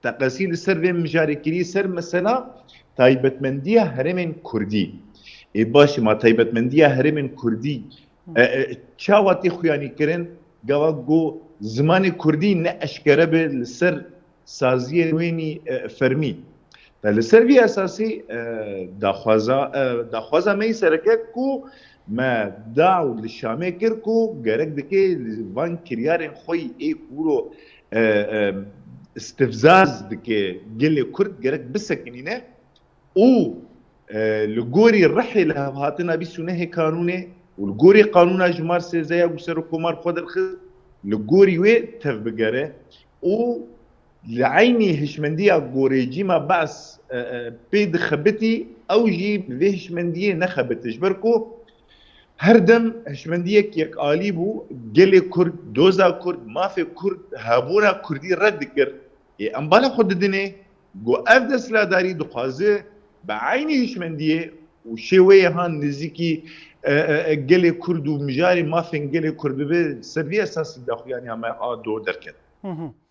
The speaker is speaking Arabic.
تقاسي لسر في مجاركري سر مثلا تايبتمندية هرمين كردي باش ما تايبتمندية هرمين كردي تشاواتي خوياني كرن قوا جو زماني كردي نأشكره بالسر سازية ويني فرمي فالسر في اساسي داخوازا مي سركت کو ما داو للشامي كركو جرك دكي فان كريارن خوي اي كورو استفزاز دكي جلي كرد جرك بسكنينه او لغوري الرحل هاتنا بسنه قانوني والغوري قانون جمار سيزايا وسر كومار خود الخ لغوري وي تفبقره او لعيني هشمندية غوريجي ما بس بيد خبتي او جي في هشمندية نخبت جبركو هردم هشمندية كيك آليبو جلي كرد دوزا كرد ما في كرد هابونا كردي رد كر امبالا خود دني جو افدس لا داري دقازه بعيني هشمندية وشوية هان نزيكي جلي كرد ومجاري ما في جلي كرد بسبب اساس داخل يعني ما دو دركت